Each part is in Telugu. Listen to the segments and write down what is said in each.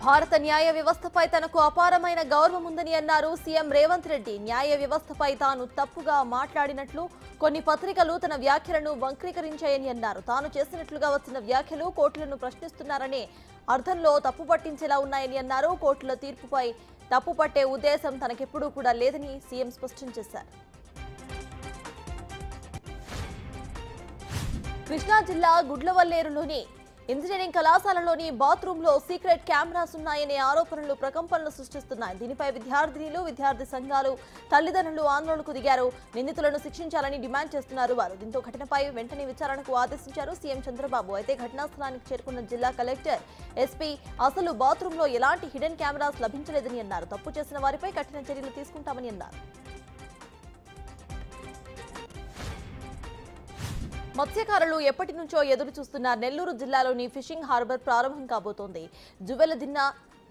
భారత న్యాయ వ్యవస్థపై తనకు అపారమైన గౌరవం ఉందని అన్నారు సీఎం రేవంత్ రెడ్డి. న్యాయ వ్యవస్థపై తాను తప్పుగా మాట్లాడినట్లు కొన్ని పత్రికలు తన వ్యాఖ్యలను వక్రీకరించాయని అన్నారు. తాను చేసినట్లుగా వచ్చిన వ్యాఖ్యలు కోర్టులను ప్రశ్నిస్తున్నారనే అర్థంలో తప్పు పట్టించేలా ఉన్నాయని అన్నారు. కోర్టుల తీర్పుపై తప్పు పట్టే ఉద్దేశం తనకెప్పుడూ కూడా లేదని సీఎం స్పష్టం చేశారు. కృష్ణా జిల్లా గుడ్లవల్లేరులోని ఇంజనీరింగ్ కళాశాలలోని బాత్రూంలో సీక్రెట్ కెమెరాస్ ఉన్నాయనే ఆరోపణలు ప్రకంపనలు సృష్టిస్తున్నాయి. దీనిపై విద్యార్థినులు, విద్యార్థి సంఘాలు, తల్లిదండ్రులు ఆందోళనకు దిగారు. నిందితులను శిక్షించాలని డిమాండ్ చేస్తున్నారు వారు. దీంతో ఘటనపై వెంటనే విచారణకు ఆదేశించారు సీఎం చంద్రబాబు. అయితే ఘటనా స్థలానికి చేరుకున్న జిల్లా కలెక్టర్, ఎస్పీ అసలు బాత్రూంలో ఎలాంటి హిడెన్ కెమెరాస్ లభించలేదని అన్నారు. తప్పు చేసిన వారిపై కఠిన చర్యలు తీసుకుంటామని అన్నారు. మత్స్యకారులు ఎప్పటి నుంచో ఎదురు చూస్తున్న నెల్లూరు జిల్లాలోని ఫిషింగ్ హార్బర్ ప్రారంభం కాబోతోంది. జువెలదిన్న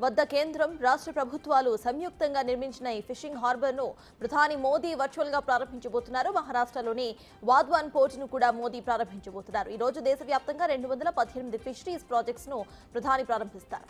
వద్ద కేంద్రం, రాష్ట్ర ప్రభుత్వాలు సంయుక్తంగా నిర్మించిన ఈ ఫిషింగ్ హార్బర్ ను ప్రధాని మోదీ వర్చువల్ గా ప్రారంభించబోతున్నారు. మహారాష్ట్రలోని వాద్వాన్ పోర్ట్ ను కూడా మోదీ ప్రారంభించబోతున్నారు. ఈ రోజు దేశవ్యాప్తంగా 218 ఫిషరీస్ ప్రాజెక్ట్స్ ను ప్రధాని ప్రారంభిస్తారు.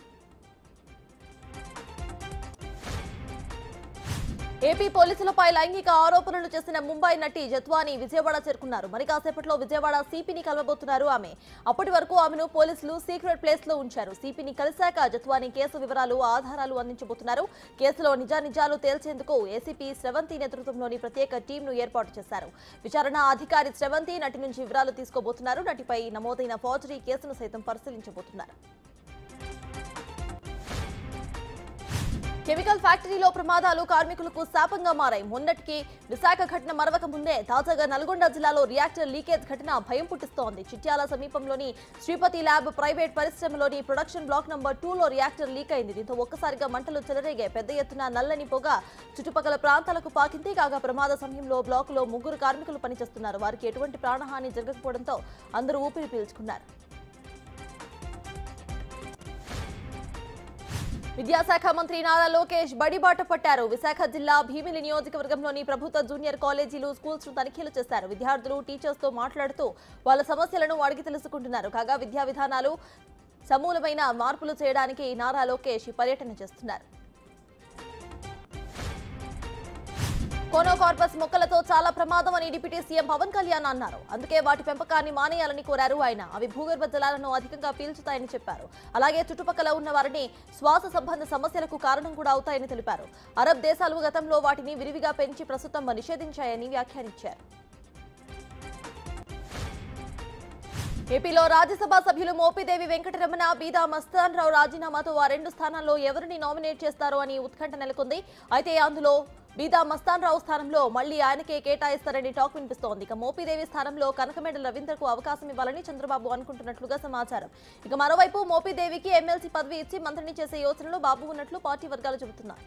ఏపీ పోలీసులపై లైంగిక ఆరోపణలు చేసిన ముంబై నటి జత్వానీ విజయవాడ చేరుకున్నారు. మరి కాసేపట్లో విజయవాడ సిపిని కలవబోతున్నారు ఆమె. అప్పటి వరకు ఆమెను పోలీసులు సీక్రెట్ ప్లేస్ లో ఉంచారు. సిపిని కలిశాక జత్వానీ కేసు వివరాలు, ఆధారాలు అందించబోతున్నారు. కేసులో నిజానిజాలు తేల్చేందుకు ఏసీపీ శ్రవంతి నేతృత్వంలోని ప్రత్యేక టీంను ఏర్పాటు చేశారు. విచారణ అధికారి శ్రవంతి నటి నుంచి వివరాలు తీసుకోబోతున్నారు. నటిపై నమోదైన ఫోర్జరీ కేసును సైతం పరిశీలించబోతున్నారు. కెమికల్ ఫ్యాక్టరీలో ప్రమాదాలు కార్మికులకు శాపంగా మారాయి. మొన్నటికి విశాఖ ఘటన మరవక ముందే తాజాగా నల్గొండ జిల్లాలో రియాక్టర్ లీకేజ్ ఘటన భయం పుట్టిస్తోంది. చిట్యాల సమీపంలోని శ్రీపతి ల్యాబ్ ప్రైవేట్ పరిశ్రమలోని ప్రొడక్షన్ బ్లాక్ నంబర్ 2లో రియాక్టర్ లీక్ అయింది. దీంతో ఒక్కసారిగా మంటలు చెలరేగాయి. పెద్ద ఎత్తున నల్లని పొగ చుట్టుపక్కల ప్రాంతాలకు పాకింది. కాగా ప్రమాద సమయంలో బ్లాకులో 3 కార్మికులు పనిచేస్తున్నారు. వారికి ఎటువంటి ప్రాణహాని జరగకపోవడంతో అందరూ ఊపిరి పీల్చుకున్నారు. విద్యాశాఖ మంత్రి నారా లోకేష్ బడిబాట పట్టారు. విశాఖ జిల్లా భీమిలి నియోజకవర్గంలోని ప్రభుత్వ జూనియర్ కాలేజీలు, స్కూల్స్ ను తనిఖీలు చేశారు. విద్యార్థులు టీచర్స్ తో మాట్లాడుతూ వాళ్ళ సమస్యలను అడిగి తెలుసుకుంటున్నారు. కాగా విద్యా విధానాలు సమూలమైన మార్పులు చేయడానికి నారా లోకేష్ పర్యటన చేస్తున్నారు. కోనోకార్పస్ మొక్కలతో చాలా ప్రమాదం అని డిప్యూటీ సీఎం పవన్ కళ్యాణ్ అన్నారు. అందుకే వాటి పెంపకాన్ని మానేయాలని కోరారు ఆయన. అవి భూగర్భ జలాలను అధికంగా పీల్చుతాయని చెప్పారు. అలాగే చుట్టుపక్కల ఉన్న వారిని శ్వాస సంబంధ సమస్యలకు కారణం కూడా అవుతాయని తెలిపారు. అరబ్ దేశాలు గతంలో వాటిని విరివిగా పెంచి ప్రస్తుతం నిషేధించాయని వ్యాఖ్యానించారు. ఏపీలో రాజ్యసభ సభ్యులు మోపిదేవి వెంకటరమణ, బీదా మస్తాన్ రావు రాజీనామాతో ఆ 2 స్థానాల్లో ఎవరిని నామినేట్ చేస్తారో అని ఉత్కంఠ నెలకొంది. అయితే అందులో బీదా మస్తాన్ రావు స్థానంలో మళ్లీ ఆయనకే కేటాయిస్తారని టాక్ వినిపిస్తోంది. ఇక మోపిదేవి స్థానంలో కనకమేడల రవీంద్రకు అవకాశం ఇవ్వాలని చంద్రబాబు అనుకుంటున్నట్లుగా సమాచారం. ఇక మరోవైపు మోపిదేవికి ఎమ్మెల్సీ పదవి ఇచ్చి మంత్రిని చేసే యోచనలో బాబు ఉన్నట్లు పార్టీ వర్గాలు చెబుతున్నాయి.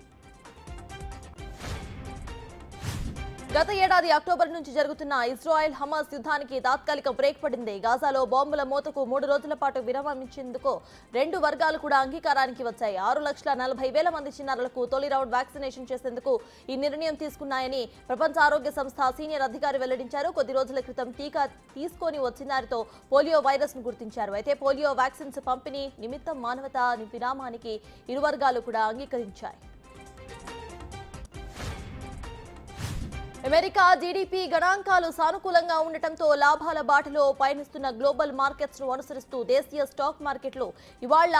గత ఏడాది అక్టోబర్ నుంచి జరుగుతున్న ఇజ్రాయెల్ హమాస్ యుద్ధానికి తాత్కాలిక బ్రేక్ పడింది. గాజాలో బాంబుల మోతకు 3 రోజుల పాటు విరామమిచ్చేందుకు 2 వర్గాలు కూడా అంగీకారానికి వచ్చాయి. 6,40,000 మంది చిన్నారులకు తొలి రౌండ్ వ్యాక్సినేషన్ చేసేందుకు ఈ నిర్ణయం తీసుకున్నాయని ప్రపంచ ఆరోగ్య సంస్థ సీనియర్ అధికారి వెల్లడించారు. కొద్ది రోజుల క్రితం టీకా తీసుకొని వచ్చినారితో పోలియో వైరస్ ను గుర్తించారు. అయితే పోలియో వ్యాక్సిన్స్ పంపిణీ నిమిత్తం మానవతా విరామానికి ఇరు వర్గాలు కూడా అంగీకరించాయి. అమెరికా జీడీపీ గణాంకాలు సానుకూలంగా ఉండటంతో లాభాల బాటలో పయనిస్తున్న గ్లోబల్ మార్కెట్స్ ను అనుసరిస్తూ దేశీయ స్టాక్ మార్కెట్లు ఇవాళ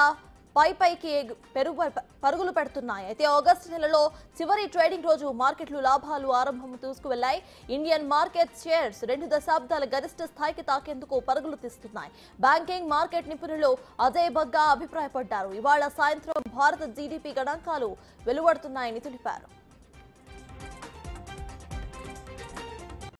పైకి పరుగులు పెడుతున్నాయి. అయితే ఆగస్టు నెలలో చివరి ట్రేడింగ్ రోజు మార్కెట్లు లాభాలు ఆరంభం తీసుకువెళ్లాయి. ఇండియన్ మార్కెట్ షేర్స్ 2 దశాబ్దాల గరిష్ట స్థాయికి తాకేందుకు పరుగులు తీస్తున్నాయి. బ్యాంకింగ్ మార్కెట్ నిపుణులు అజయ్ బగ్గా అభిప్రాయపడ్డారు. ఇవాళ సాయంత్రం భారత జీడీపీ గణాంకాలు వెలువడుతున్నాయని తెలిపారు.